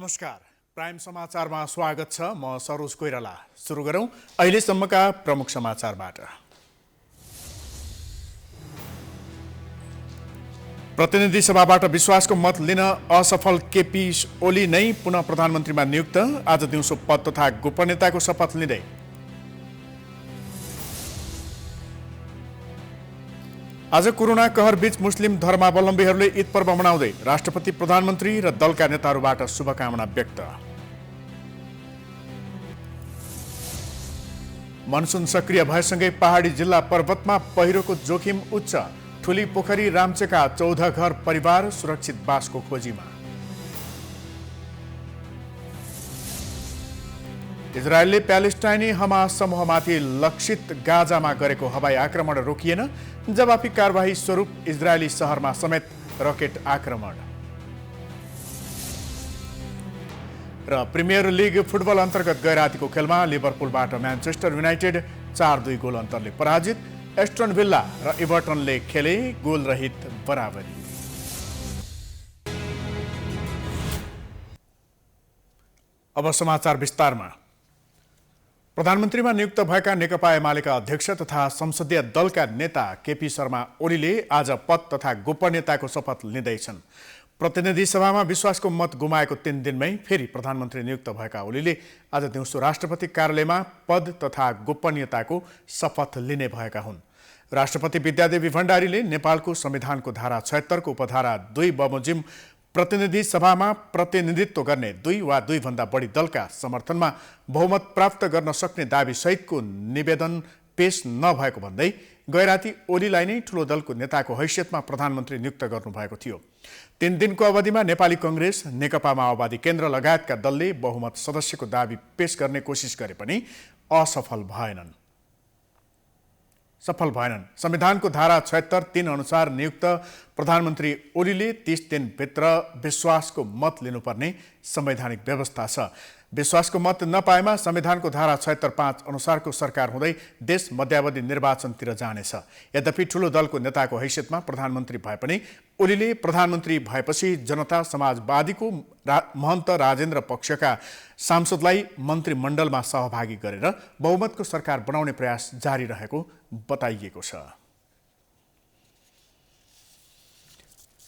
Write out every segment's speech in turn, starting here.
नमस्कार, प्राइम समाचारमा स्वागत छ। म सरोज कोइराला। सुरु गरौँ अहिलेसम्मका प्रमुख समाचारबाट। प्रतिनिधि सभाबाट विश्वासको मत लिन असफल केपी ओली नै पुनः प्रधानमन्त्रीमा नियुक्त। आज दिउँसो पद तथा गोपनीयताको शपथ लिँदै। आज कोरोना कहर बीच मुस्लिम धर्मावलम्बीहरूले ईद पर्व मनाउँदै राष्ट्रपति, प्रधानमन्त्री र दलका नेताहरूबाट शुभकामना व्यक्त। मनसुन सक्रिय भएसँगै पहाडी जिल्ला पर्वतमा पहिरोको जोखिम उच्च। ठुली पोखरी रामचेका 14 घर परिवार सुरक्षित बासको खोजीमा। इजरायलले प्यालेस्टाइनी हमास समूहमाथि लक्षित गाजामा गरेको हवाई आक्रमण रोकिएन। जवाफी कारबाही स्वरूप इजरायली सहरमा समेत रकेट आक्रमण। र प्रिमियर लिग फुटबल अन्तर्गत गैरातीको खेलमा लिभरपुलबाट म्यान्चेस्टर युनाइटेड 4-2 गोल अन्तरले पराजित। एस्टन विल्ला र एभर्टनले खेले गोलरहित बराबरी। अब समाचार विस्तारमा। प्रधानमन्त्रीमा नियुक्त भएका नेकपा एमालेका अध्यक्ष तथा संसदीय दलका नेता केपी शर्मा ओलीले आज पद तथा गोपनीयताको शपथ लिँदैछन्। प्रतिनिधि सभामा विश्वासको मत गुमाएको 3 दिनमै फेरि प्रधानमन्त्री नियुक्त भएका ओलीले आज दिउँसो राष्ट्रपति कार्यालयमा पद तथा गोपनीयताको शपथ लिने भएका हुन्। राष्ट्रपति विद्यादेवी भण्डारीले नेपालको संविधानको धारा 76 को उपधारा 2 बमोजिम प्रतिनिधि सभामा प्रतिनिधित्व गर्ने 2 वा 2 भन्दा बढी दलका समर्थनमा बहुमत प्राप्त गर्न सक्ने दाबी सहितको निवेदन पेश नभएको भन्दै गैराती ओलीलाई नै ठूलो दलको नेताको हैसियतमा प्रधानमन्त्री नियुक्त गर्नुभएको थियो। 3 दिनको अवधिमा नेपाली कांग्रेस, नेकपा माओवादी केन्द्र लगायतका दलले बहुमत सदस्यको दाबी पेश गर्ने कोसिस गरे पनि सफल भएनन्। संविधानको धारा 76(3) अनुसार नियुक्त प्रधानमन्त्री ओलीले 30 दिनभित्र विश्वासको मत लिनुपर्ने संवैधानिक व्यवस्था छ। विश्वासको मत नपाएमा संविधानको धारा 76(5) अनुसारको सरकार हुँदै देश मध्यावधि निर्वाचनतिर जानेछ। यद्यपि ठूलो दलको नेताको हैसियतमा प्रधानमन्त्री भए पनि ओलीले प्रधानमन्त्री भएपछि जनता समाजवादीको महन्त राजेन्द्र पक्षका सांसदलाई मन्त्रीमण्डलमा सहभागी गरेर बहुमतको सरकार बनाउने प्रयास जारी रहेको बताइएको छ।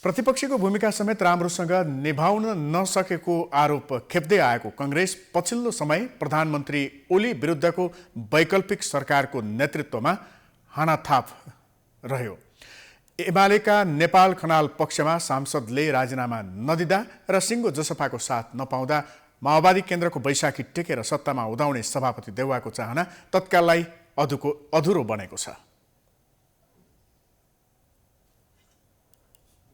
प्रतिपक्षीको भूमिका समेत राम्रोसँग निभाउन नसकेको आरोप खेप्दै आएको कांग्रेस पछिल्लो समय प्रधानमन्त्री ओली विरुद्धको वैकल्पिक सरकारको नेतृत्वमा हानाथाप रह्यो। एमालेका नेपाल खनाल पक्षमा सांसदले राजीनामा नदिँदा र सिंगो जसपाको साथ नपाउँदा माओवादी केन्द्रको बैशाखी टेकेर सत्तामा उदाउने सभापति देउवाको चाहना तत्काललाई अधुरो बनेको छ।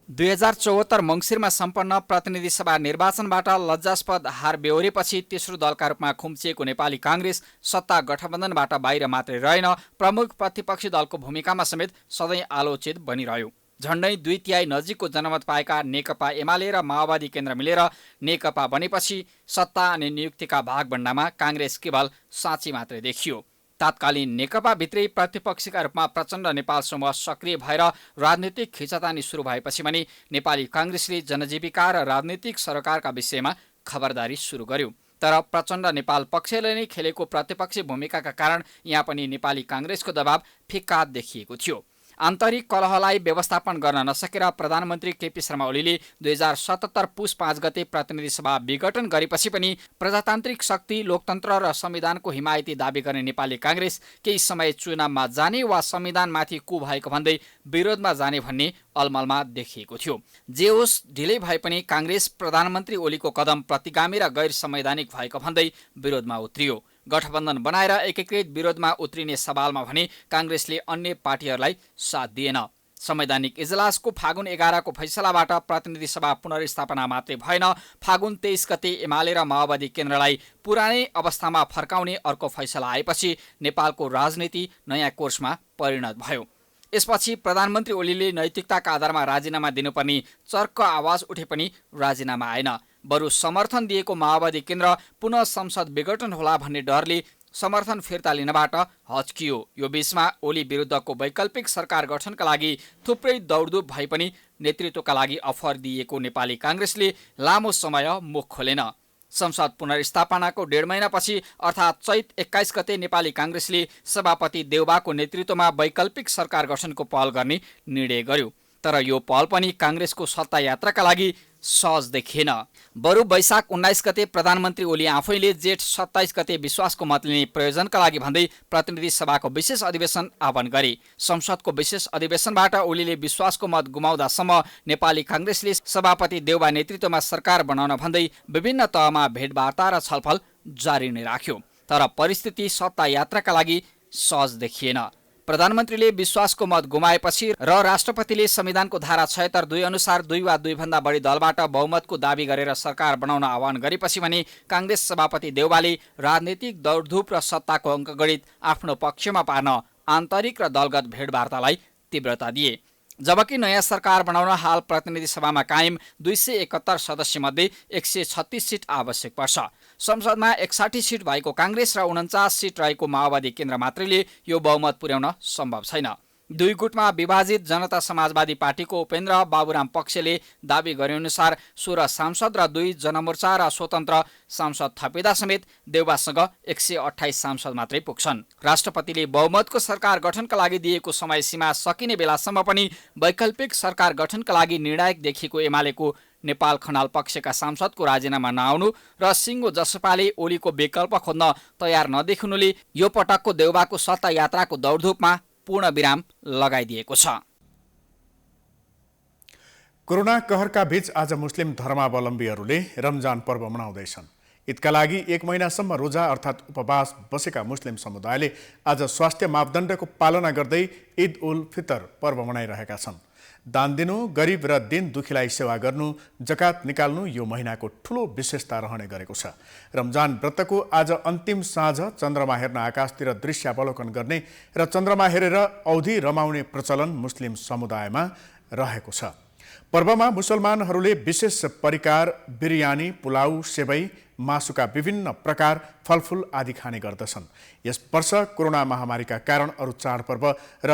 2074 मङ्सिरमा सम्पन्न प्रतिनिधि सभा निर्वाचनबाट लज्जास्पद हार बेहोरेपछि तेस्रो दलका रूपमा खुम्चिएको नेपाली कांग्रेस सत्ता गठबन्धनबाट बाहिर मात्रै रहेन, प्रमुख प्रतिपक्षी दलको भूमिकामा समेत सधैँ आलोचित बनिरह्यो। झण्डै 2/3 नजिकको जनमत पाएका नेकपा एमाले र माओवादी केन्द्र मिलेर नेकपा बनेपछि सत्ता अनि नियुक्तिका भागभण्डामा कांग्रेस केवल साँची मात्रै देखियो। तात्कालीन नेकपा भित्रै प्रतिपक्षीका रूपमा प्रचण्ड नेपाल समूह सक्रिय भएर राजनीतिक खिचातानी सुरु भएपछि पनि नेपाली कांग्रेसले जनजीविका र राजनीतिक सरकारका विषयमा खबरदारी सुरु गर्यो। तर प्रचण्ड नेपाल पक्षले नै खेलेको प्रतिपक्षी भूमिकाका कारण यहाँ पनि नेपाली कांग्रेसको दबाव फिक्का देखिएको थियो। आन्तरिक कलहलाई व्यवस्थापन गर्न नसकेर प्रधानमन्त्री केपी शर्मा ओलीले 2077 पुस 5 गते प्रतिनिधि सभा विघटन गरेपछि पनि प्रजातान्त्रिक शक्ति, लोकतन्त्र र संविधानको हिमायती दाबी गर्ने नेपाली कांग्रेस केही समय चुनावमा जाने वा संविधानमाथि कु भएको भन्दै विरोधमा जाने भन्ने अलमलमा देखिएको थियो। जे होस्, ढिलै भए पनि कांग्रेस प्रधानमन्त्री ओलीको कदम प्रतिगामी र गैर संवैधानिक भएको भन्दै विरोधमा उत्रियो। गठबन्धन बनाएर एकीकृत विरोधमा उत्रिने सवालमा भने कांग्रेसले अन्य पार्टीहरूलाई साथ दिएन। संवैधानिक इजलासको फागुन 11 को फैसलाबाट प्रतिनिधि सभा पुनर्स्थापना मात्रै भएन, फागुन 23 गते एमाले र माओवादी केन्द्रलाई पुरानै अवस्थामा फर्काउने अर्को फैसला आएपछि नेपालको राजनीति नयाँ कोर्समा परिणत भयो। यसपछि प्रधानमन्त्री ओलीले नैतिकताका आधारमा राजीनामा दिनुपर्ने चर्को आवाज उठे पनि राजीनामा आएन। बरु समर्थन दिएको माओवादी केन्द्र पुनः संसद विघटन होला भन्ने डरले समर्थन फिर्ता लिनबाट हच्कियो। यो बीचमा ओली विरुद्धको वैकल्पिक सरकार गठनका लागि थुप्रै दौडधुप भए पनि नेतृत्वका लागि अफर दिएको नेपाली कांग्रेसले लामो समय मुख खोलेन। संसद पुनर्स्थापनाको 1.5 महिनापछि अर्थात् चैत 21 गते नेपाली काङ्ग्रेसले सभापति देउबाको नेतृत्वमा वैकल्पिक सरकार गठनको पहल गर्ने निर्णय गर्यो। तर यो पहल पनि काङ्ग्रेसको सत्ता यात्राका लागि सहज देखिएन। बरु वैशाख 19 गते प्रधानमन्त्री ओली आफैले जेठ 27 गते विश्वासको मत लिने प्रयोजनका लागि भन्दै प्रतिनिधि सभाको विशेष अधिवेशन आह्वान गरे। संसदको विशेष अधिवेशनबाट ओलीले विश्वासको मत गुमाउँदासम्म नेपाली काङ्ग्रेसले सभापति देउबा नेतृत्वमा सरकार बनाउन भन्दै विभिन्न तहमा भेटवार्ता र छलफल जारी नै राख्यो। तर परिस्थिति सत्ता यात्राका लागि सहज देखिएन। प्रधानमन्त्रीले विश्वासको मत गुमाएपछि र राष्ट्रपतिले संविधानको धारा 76(2) अनुसार 2 वा 2 भन्दा बढी दलबाट बहुमतको दाबी गरेर सरकार बनाउन आह्वान गरेपछि भने काङ्ग्रेस सभापति देउबाले राजनीतिक दौडधुप र सत्ताको अङ्कगणित आफ्नो पक्षमा पार्न आन्तरिक र दलगत भेटवार्तालाई तीव्रता दिए। जबकि नयाँ सरकार बनाउन हाल प्रतिनिधि सभामा कायम 271 सदस्यमध्ये 136 सिट आवश्यक पर्छ। संसदमा 61 सिट भएको काङ्ग्रेस र 49 सिट रहेको माओवादी केन्द्र मात्रैले यो बहुमत पुर्याउन सम्भव छैन। 2 गुटमा विभाजित जनता समाजवादी पार्टीको उपेन्द्र बाबुराम पक्षले दाबी गरेअनुसार 16 सांसद र 2 जनमोर्चा र स्वतन्त्र सांसद थपिँदा समेत देउबासँग 128 सांसद मात्रै पुग्छन्। राष्ट्रपतिले बहुमतको सरकार गठनका लागि दिएको समय सीमा सकिने बेलासम्म पनि वैकल्पिक सरकार गठनका लागि निर्णायक देखिएको एमालेको नेपाल खनाल पक्षका सांसदको राजीनामा नआउनु र सिङ्गो जसपाले ओलीको विकल्प खोज्न तयार नदेखिनुले यो पटकको देउबाको सत्ता यात्राको दौडधुपमा पूर्ण विराम लगाइदिएको छ। कोरोना कहरका बीच आज मुस्लिम धर्मावलम्बीहरूले रमजान पर्व मनाउँदैछन्। ईदका लागि 1 महिनासम्म रोजा अर्थात् उपवास बसेका मुस्लिम समुदायले आज स्वास्थ्य मापदण्डको पालना गर्दै ईद उल फितर पर्व मनाइरहेका छन्। दान दिनु, गरिब र दिन दुखीलाई सेवा गर्नु, जकात निकाल्नु यो महिनाको ठूलो विशेषता रहने गरेको छ। रमजान व्रतको आज अन्तिम साँझ चन्द्रमा हेर्न आकाशतिर दृश्यावलोकन गर्ने र चन्द्रमा हेरेर औधी रमाउने प्रचलन मुस्लिम समुदायमा रहेको छ। पर्वमा मुसलमानहरूले विशेष परिकार, बिरयानी, पुलाउ, सेवई, मासुका विभिन्न प्रकार, फलफुल आदि खाने गर्दछन्। यस वर्ष कोरोना महामारीका कारण अरू चाडपर्व र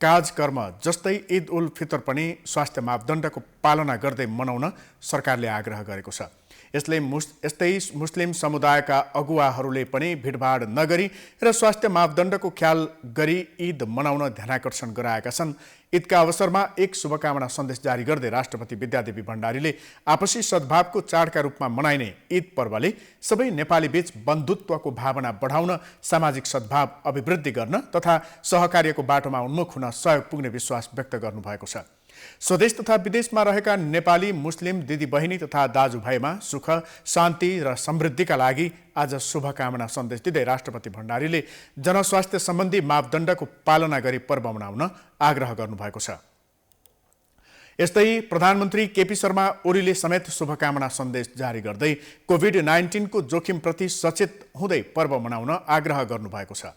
कार्यक्रम जस्तै ईद उल फितर पनि स्वास्थ्य मापदण्डको पालना गर्दै मनाउन सरकारले आग्रह गरेको छ। यस्तै मुस्लिम समुदायका अगुवाहरूले पनि भिडभाड नगरी र स्वास्थ्य मापदण्डको ख्याल गरी ईद मनाउन ध्यानाकर्षण गराएका छन्। ईदका अवसरमा एक शुभकामना सन्देश जारी गर्दै राष्ट्रपति विद्यादेवी भण्डारीले आपसी सद्भावको चाडका रूपमा मनाइने ईद पर्वले सबै नेपाली बीच बन्धुत्वको भावना बढाउन, सामाजिक सद्भाव अभिवृद्धि गर्न तथा सहकार्यको बाटोमा उन्मुख हुन सहयोग पुग्ने विश्वास व्यक्त गर्नुभएको छ। स्वदेश तथा विदेशमा रहेका नेपाली मुस्लिम दिदीबहिनी तथा दाजुभाइमा सुख, शान्ति र समृद्धिका लागि आज शुभकामना सन्देश दिँदै राष्ट्रपति भण्डारीले जनस्वास्थ्य सम्बन्धी मापदण्डको पालना गरी पर्व मनाउन आग्रह गर्नुभएको छ। यस्तै प्रधानमन्त्री केपी शर्मा ओलीले समेत शुभकामना सन्देश जारी गर्दै कोभिड-19 को जोखिमप्रति सचेत हुँदै पर्व मनाउन आग्रह गर्नुभएको छ।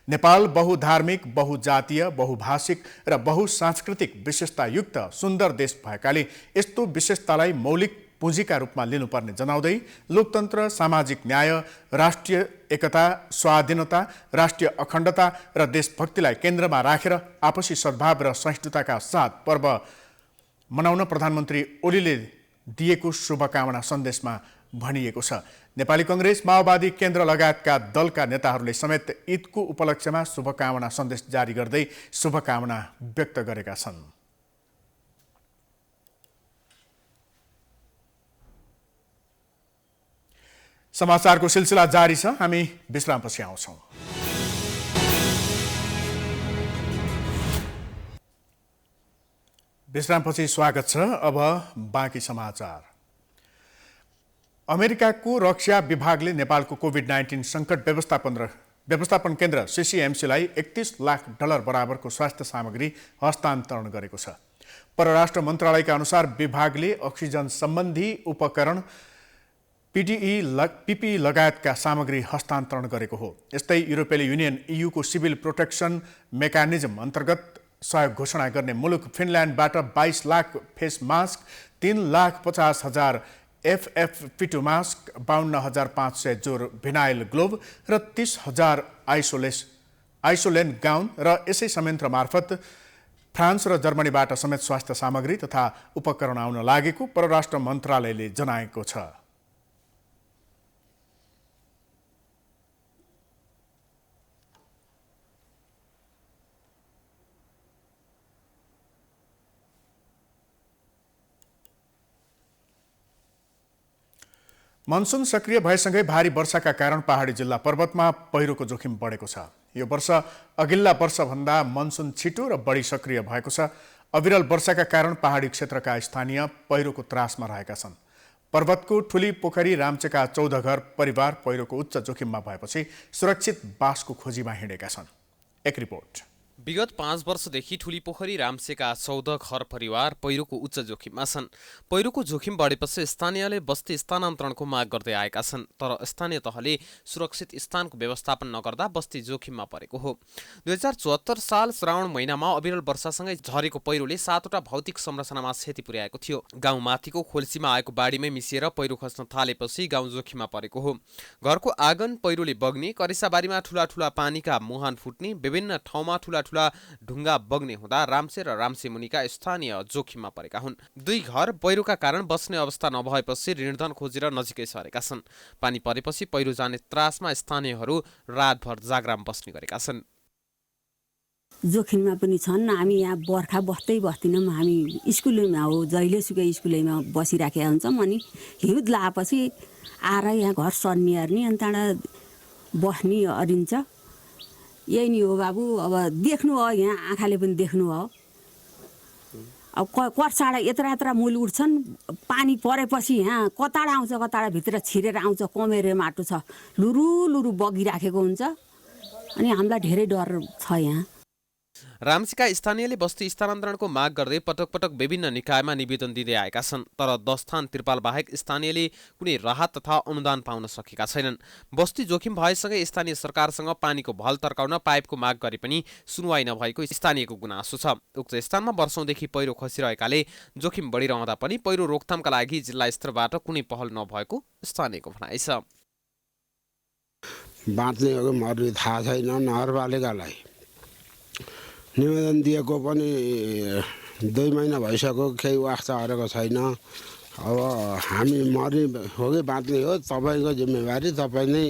नेपाल बहुधार्मिक, बहुजातीय, बहुभाषिक र बहुसांस्कृतिक विशेषतायुक्त सुन्दर देश भएकाले यस्तो विशेषतालाई मौलिक पुँजीका रूपमा लिनुपर्ने जनाउँदै लोकतन्त्र, सामाजिक न्याय, राष्ट्रिय एकता, स्वाधीनता, राष्ट्रिय अखण्डता र देशभक्तिलाई केन्द्रमा राखेर आपसी सद्भाव र सहिष्णुताका साथ पर्व मनाउन प्रधानमन्त्री ओलीले दिएको शुभकामना सन्देशमा भनिएको छ। नेपाली कांग्रेस, माओवादी केन्द्र लगायतका दलका नेताहरूले समेत ईदको उपलक्ष्यमा शुभकामना सन्देश जारी गर्दै शुभकामना व्यक्त गरेका छन्। समाचारको सिलसिला जारी छ, हामी विश्रामपछि आउँछौँ। विश्रामपछि स्वागत छ। अब बाँकी समाचार। अमेरिकाको रक्षा विभागले नेपालको कोभिड-19 सङ्कट व्यवस्थापन केन्द्र CCMCलाई $31 लाख बराबरको स्वास्थ्य सामग्री हस्तान्तरण गरेको छ। परराष्ट्र मन्त्रालयका अनुसार विभागले अक्सिजन सम्बन्धी उपकरण, PPE लगायतका सामग्री हस्तान्तरण गरेको हो। यस्तै युरोपेली युनियन EU को सिभिल प्रोटेक्सन मेकानिजम अन्तर्गत सहयोग घोषणा गर्ने मुलुक फिनल्यान्डबाट 22 lakh face mask, 3,50,000 FFP2 mask, 52,500 जोर भिनाइल ग्लोभ र 30,000 आइसोलेन गाउन र यसै संयन्त्र मार्फत फ्रान्स र जर्मनीबाट समेत स्वास्थ्य सामग्री तथा उपकरण आउन लागेको परराष्ट्र मन्त्रालयले जनाएको छ। मनसुन सक्रिय भएसँगै भारी वर्षाका कारण पहाडी जिल्ला पर्वतमा पहिरोको जोखिम बढेको छ। यो वर्ष अघिल्ला वर्षभन्दा मनसुन छिटो र बढी सक्रिय भएको छ। अविरल वर्षाका कारण पहाडी क्षेत्रका स्थानीय पहिरोको त्रासमा रहेका छन्। पर्वतको ठुली पोखरी रामचेका 14 घर परिवार पहिरोको उच्च जोखिममा भएपछि सुरक्षित बासको खोजीमा हिँडेका छन्। एक रिपोर्ट। विगत 5 वर्षदेखि ठुली पोखरी रामसेका 14 घर परिवार पहिरोको उच्च जोखिममा छन्। पहिरोको जोखिम बढेपछि स्थानीयले बस्ती स्थानान्तरणको माग गर्दै आएका छन्, तर स्थानीय तहले सुरक्षित स्थानको व्यवस्थापन नगर्दा बस्ती जोखिममा परेको हो। 2074 साल श्रावण महिनामा अविरल वर्षासँगै झरेको पहिरोले 7वटा भौतिक संरचनामा क्षति पुर्याएको थियो। गाउँ माथिको खोल्सीमा आएको बाढीमै मिसिएर पहिरो खस्न थालेपछि गाउँ जोखिममा परेको हो। घरको आँगन पहिरोले बग्ने, करिसाबारीमा ठूला पानीका मुहान फुट्ने, विभिन्न ठाउँमा ठूला ढुङ्गा बग्ने हुँदा रामसे र रामसे मुनिका स्थानीय जोखिममा परेका हुन्। 2 घर पहिरोका कारण बस्ने अवस्था नभएपछि ऋणधन खोजेर नजिकै सरेका छन्। पानी परेपछि पहिरो जाने त्रासमा स्थानीयहरू रातभर जागराम बस्ने गरेका छन्। जोखिममा पनि छन्। हामी यहाँ बर्खा बस्दैनौँ। हामी स्कुलैमा हो, जहिलेसुकै स्कुलैमा बसिराखेका हुन्छौँ। अनि हिउँद लाएपछि आएर यहाँ घर सर्ने हेर्ने, अनि त्यहाँबाट बस्ने अरिन्छ। यही नि हो बाबु। अब देख्नु हो, यहाँ आँखाले पनि देख्नु हो। अब कर्साडा यत्रा मूल उठ्छन्। पानी परेपछि यहाँ कताडा आउँछ, कताडा भित्र छिरेर आउँछ। कमेरे माटो छ, लुरु बगिराखेको हुन्छ। अनि हामीलाई धेरै डर छ यहाँ। रामसेका स्थानीयले बस्ती स्थानान्तरणको माग गर्दै पटक पटक विभिन्न निकायमा निवेदन दिँदै आएका छन्, तर 10 थान तिरपाल बाहेक स्थानीयले कुनै राहत तथा अनुदान पाउन सकेका छैनन्। बस्ती जोखिम भएसँगै स्थानीय सरकारसँग पानीको भल तर्काउन पाइपको माग गरे पनि सुनवाई नभएको स्थानीयको गुनासो छ। उक्त स्थानमा वर्षौंदेखि पहिरो खसिरहेकाले जोखिम बढिरहँदा पनि पहिरो रोकथामका लागि जिल्ला स्तरबाट कुनै पहल नभएको स्थानीयको भनाइ छ। बाँच्ने हो कि मर्ने थाहा छैन। नगरपालिकालाई निवेदन दिएको पनि 2 महिना भइसक्यो, केही वास्ता गरेको छैन। अब हामी मर्ने हो कि बाँच्ने हो, तपाईँको जिम्मेवारी, तपाईँ नै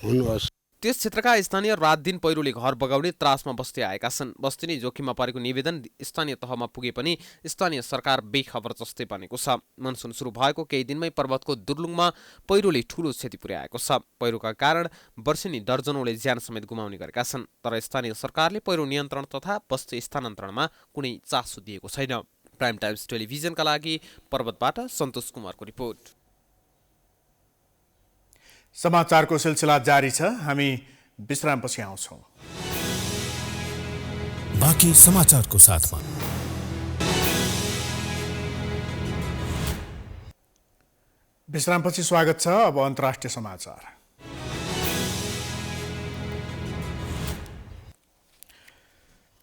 हुनुहोस्। त्यस क्षेत्रका स्थानीय रात दिन पहिरोले घर बगाउने त्रासमा बस्दै आएका छन्। बस्ती नै जोखिममा परेको निवेदन स्थानीय तहमा पुगे पनि स्थानीय सरकार बेखबर जस्तै बनेको छ। मनसुन सुरु भएको केही दिनमै पर्वतको दुर्लुङमा पहिरोले ठूलो क्षति पुर्याएको छ। पहिरोका कारण वर्षेनी दर्जनौंले ज्यान समेत गुमाउने गरेका छन्, तर स्थानीय सरकारले पहिरो नियन्त्रण तथा बस्ती स्थानान्तरणमा कुनै चासो दिएको छैन। प्राइम टाइम्स टेलिभिजनका लागि पर्वतबाट सन्तोष कुमारको रिपोर्ट। समाचारको सिलसिला जारी छ। हामी विश्रामपछि आउँछौँ। बाँकी समाचारको साथमा विश्रामपछि स्वागत छ। अब अन्तर्राष्ट्रिय समाचार।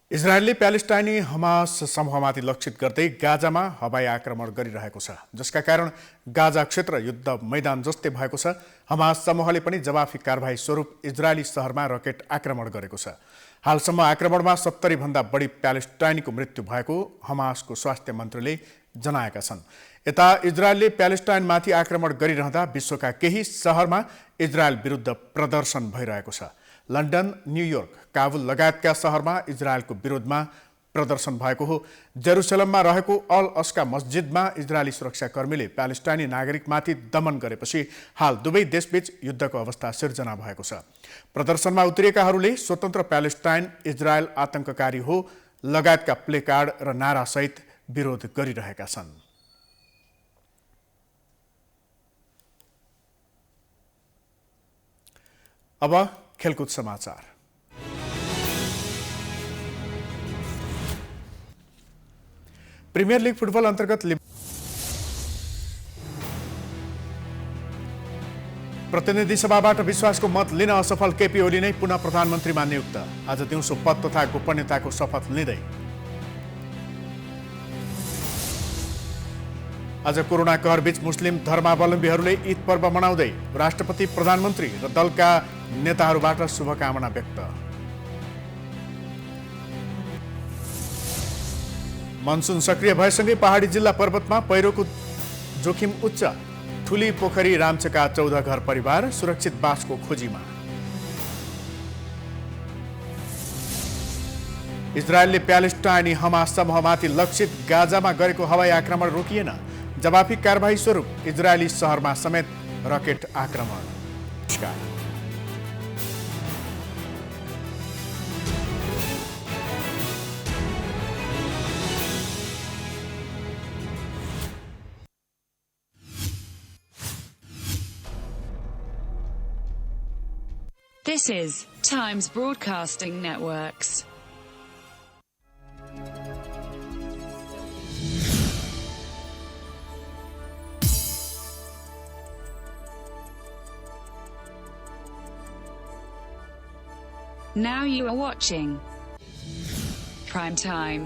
इजरायलले प्यालेस्टाइनी हमास समूहमाथि लक्षित गर्दै गाजामा हवाई आक्रमण गरिरहेको छ, जसका कारण गाजा क्षेत्र युद्ध मैदान जस्तै भएको छ। हमास समूहले पनि जवाफी कारबाही स्वरूप इजरायली शहरमा रकेट आक्रमण गरेको छ। हालसम्म आक्रमणमा 70 भन्दा बढी प्यालेस्टाइनीको मृत्यु भएको हमासको स्वास्थ्य मन्त्रीले जनाएका छन्। यता इजरायलले प्यालेस्टाइनमाथि आक्रमण गरिरहँदा विश्वका केही शहरमा इजरायल विरुद्ध प्रदर्शन भइरहेको छ। लन्डन, न्युयोर्क, काबुल लगायतका शहरमा इजरायलको विरोधमा प्रदर्शन भएको हो। जेरुसलममा रहेको अल अस्का मस्जिदमा इजरायली सुरक्षाकर्मीले प्यालेस्टाइनी नागरिकमाथि दमन गरेपछि हाल दुवै देशबीच युद्धको अवस्था सिर्जना भएको छ। प्रदर्शनमा उत्रिएकाहरूले स्वतन्त्र प्यालेस्टाइन, इजरायल आतंककारी हो लगायतका प्लेकार्ड र नारासहित विरोध गरिरहेका छन्। अब खेलकुद समाचार। प्रिमियर लिग फुटबल अन्तर्गत प्रतिनिधि सभाबाट विश्वासको मत लिन असफल केपी ओली नै पुनः प्रधानमन्त्रीमा नियुक्त। आज दिउँसो पद तथा गोपनीयताको शपथ लिँदै। आज कोरोना कहर बीच मुस्लिम धर्मावलम्बीहरूले ईद पर्व मनाउँदै राष्ट्रपति, प्रधानमन्त्री र दलका नेताहरूबाट शुभकामना व्यक्त। मनसुन सक्रिय भएसँगै पहाडी जिल्ला पर्वतमा पहिरोको जोखिम उच्च। ठुली पोखरी रामचेका 14 घर परिवार सुरक्षित बासको खोजीमा। इजरायलले प्यालेस्टाइनी हमास समूहमाथि लक्षित गाजामा गरेको हवाई आक्रमण रोकिएन। जवाफी कारबाही स्वरूप इजरायली शहरमा समेत रकेट आक्रमण। नमस्कार। This is Times Broadcasting Networks. Now you are watching Prime Times.